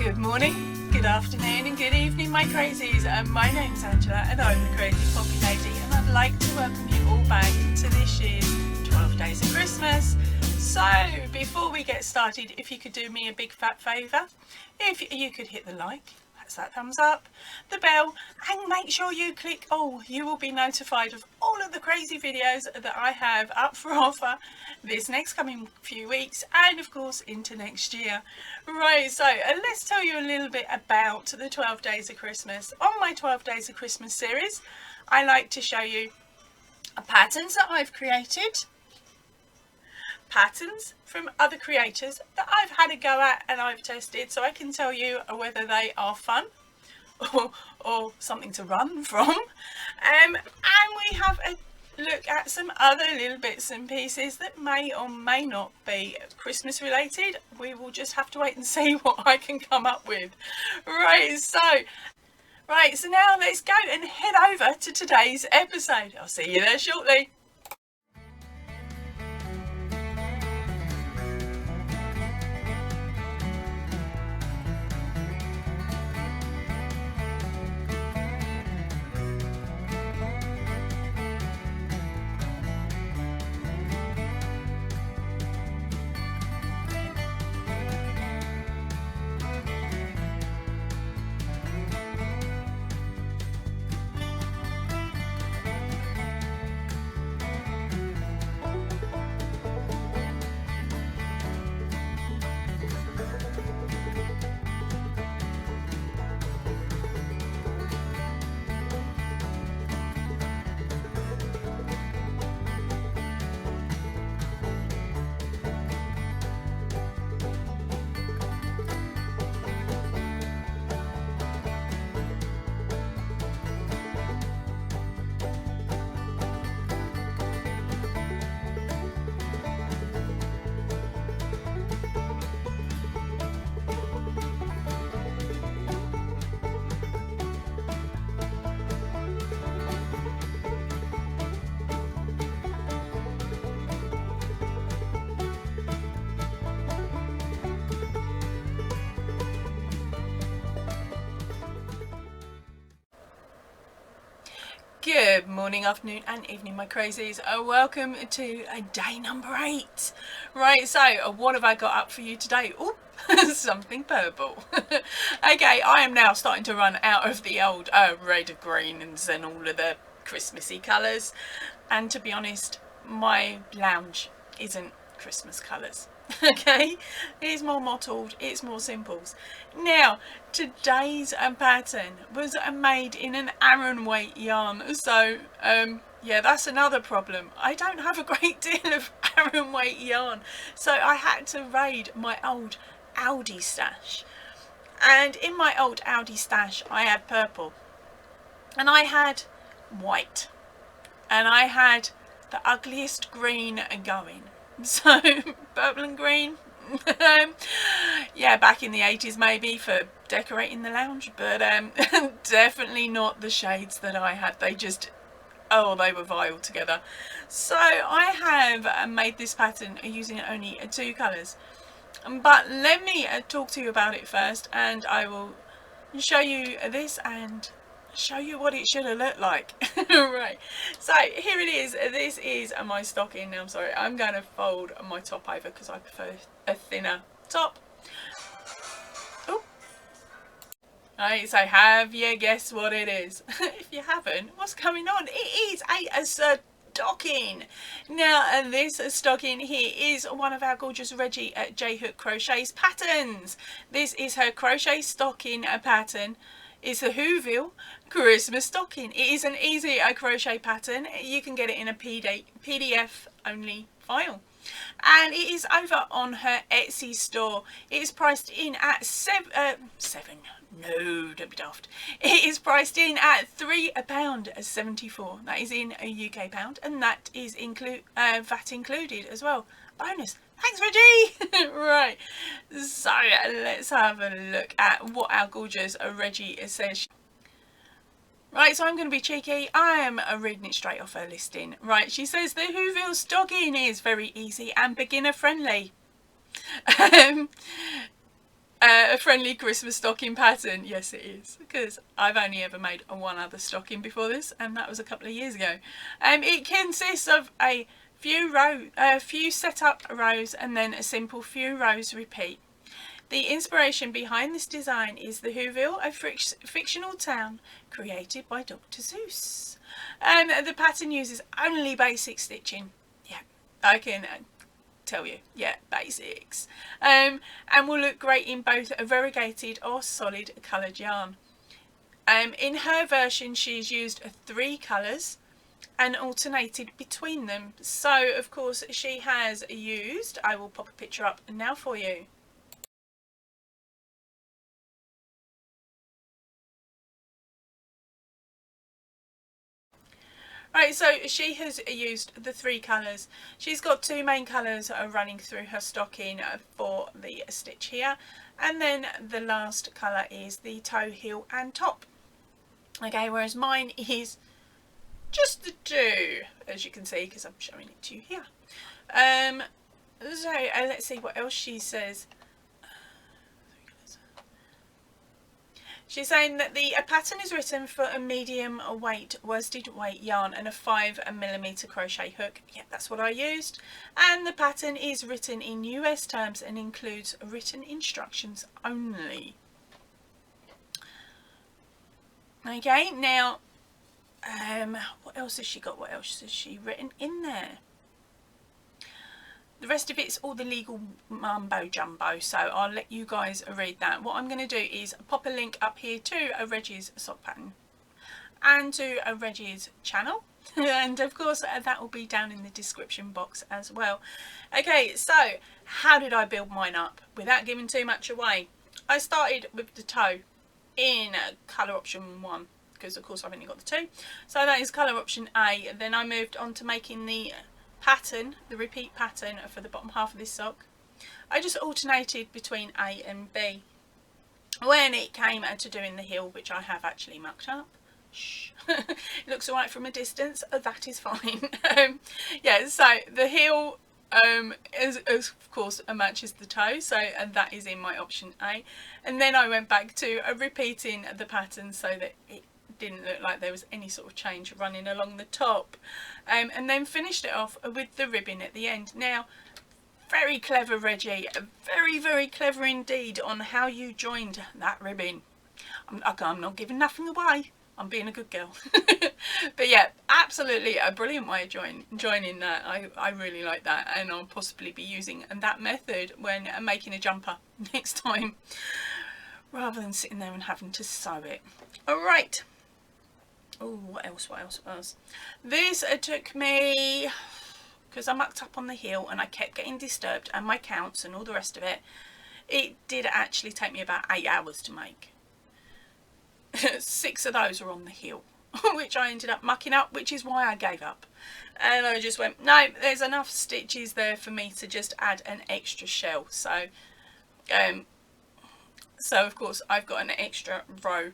Good morning, good afternoon and good evening my crazies. My name's Angela and I'm the Crazy Poppy Lady, and I'd like to welcome you all back to this year's 12 Days of Christmas. So before we get started, if you could do me a big fat favour, if you could hit the like, that's that thumbs up, the bell, and make sure you click all. You will be notified of all of the crazy videos that I have up for offer this next coming few weeks and of course into next year. Right, so let's tell you a little bit about the 12 Days of Christmas. On my 12 Days of Christmas series, I like to show you patterns that I've created, patterns from other creators that I've had a go at and I've tested, so I can tell you whether they are fun or something to run from. And we have a look at some other little bits and pieces that may or may not be Christmas related. We will just have to wait and see what I can come up with. Right, so now let's go and head over to today's episode. I'll see you there shortly. Good morning, afternoon and evening my crazies. Welcome to day number 8. Right, so what have I got up for you today? Oh, something purple. Okay, I am now starting to run out of the old red, greens and all of the Christmassy colours, and to be honest, my lounge isn't Christmas colours. Okay, it's more mottled, it's more simples. Now today's pattern was made in an Aran weight yarn, so yeah, that's another problem. I don't have a great deal of Aran weight yarn, so I had to raid my old Aldi stash, and in my old Aldi stash I had purple and I had white and I had the ugliest green going. So purple and green, yeah, back in the 80s maybe for decorating the lounge, but definitely not the shades that I had. They just, oh, they were vile together. So I have made this pattern using only 2 colours, but let me talk to you about it first, and I will show you this and show you what it should have looked like. Right, so here it is. This is my stocking. Now I'm sorry, I'm going to fold my top over because I prefer a thinner top. Oh, right, so have you guessed what it is? If you haven't, what's going on? It is a stocking. Now this stocking here is one of our gorgeous Reggie at J Hook Crochets patterns. This is her crochet stocking pattern. It's a Whoville Christmas stocking. It is an easy crochet pattern. You can get it in a PDF only file, and it is over on her Etsy store. It is priced in at no, don't be daft. It is priced in at £3.74. That is in a UK pound, and that is VAT included as well. Bonus. Thanks, Reggie. Right, so let's have a look at what our gorgeous Reggie says. Right, so I'm going to be cheeky. I am reading it straight off her listing. Right, she says the Whoville stocking is very easy and beginner friendly. A friendly Christmas stocking pattern. Yes, it is, because I've only ever made one other stocking before this, and that was a couple of years ago. It consists of a few set up rows and then a simple few rows repeat. The inspiration behind this design is the Whoville, a fictional town created by Dr. Seuss. The pattern uses only basic stitching. Yeah, I can tell you, yeah, basics. And will look great in both a variegated or solid coloured yarn. In her version, she's used 3 colours and alternated between them. So of course she has used, I will pop a picture up now for you. Right, so she has used the 3 colours. She's got 2 main colours running through her stocking for the stitch here, and then the last colour is the toe, heel and top. Okay, whereas mine is just the 2, as you can see, because I'm showing it to you here. So let's see what else she says. She's saying that the pattern is written for a medium weight worsted weight yarn and a 5mm crochet hook. Yeah, that's what I used. And the pattern is written in US terms and includes written instructions only. Okay, now what else has she got? What else has she written in there? The rest of it's all the legal mumbo jumbo, so I'll let you guys read that. What I'm going to do is pop a link up here to a Reggie's sock pattern and to a Reggie's channel, and of course that will be down in the description box as well. Okay, so how did I build mine up without giving too much away? I started with the toe in colour option 1, because of course I've only got the 2, so that is colour option A. Then I moved on to making the pattern, the repeat pattern for the bottom half of this sock. I just alternated between A and B. When it came to doing the heel, which I have actually mucked up, shh, it looks alright from a distance, that is fine. Yeah, so the heel is of course matches the toe, so and that is in my option A. And then I went back to repeating the pattern so that it didn't look like there was any sort of change running along the top, and then finished it off with the ribbon at the end. Now, very clever Reggie, very clever indeed on how you joined that ribbon. I'm not giving nothing away, I'm being a good girl. But yeah, absolutely a brilliant way of joining that. I really like that, and I'll possibly be using that method when making a jumper next time, rather than sitting there and having to sew it. Alright. Oh, what else? This took me, because I mucked up on the heel and I kept getting disturbed, and my counts and all the rest of it, it did actually take me about 8 hours to make. 6 of those were on the heel, which I ended up mucking up, which is why I gave up. And I just went, no, there's enough stitches there for me to just add an extra shell. So of course I've got an extra row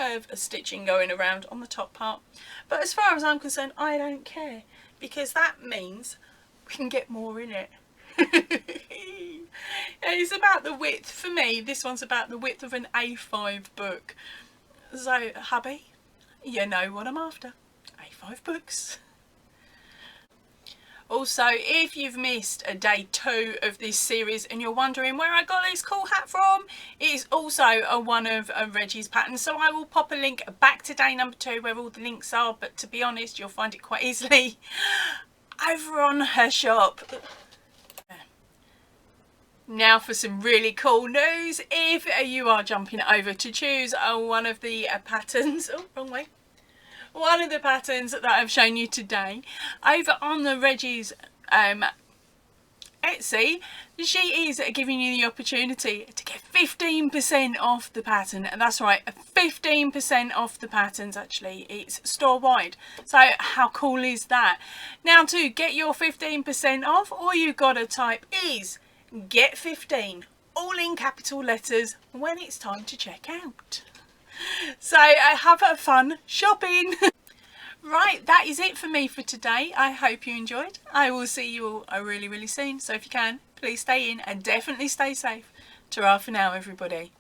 of stitching going around on the top part, but as far as I'm concerned, I don't care, because that means we can get more in it. It's about the width. For me, this one's about the width of an A5 book. So hubby, you know what I'm after. A5 books. Also, if you've missed day 2 of this series and you're wondering where I got this cool hat from, it is also one of Reggie's patterns. So I will pop a link back to day number 2 where all the links are, but to be honest, you'll find it quite easily over on her shop. Now for some really cool news. If you are jumping over to choose one of the patterns, oh, wrong way. One of the patterns that I've shown you today over on the Reggie's Etsy, she is giving you the opportunity to get 15% off the pattern. And that's right, 15% off the patterns. Actually, it's store wide. So how cool is that? Now, to get your 15% off, all you gotta type is get 15, all in capital letters, when it's time to check out. So have a fun shopping. Right, that is it for me for today. I hope you enjoyed. I will see you all really soon. So if you can, please stay in and definitely stay safe. Ta-ra for now, everybody.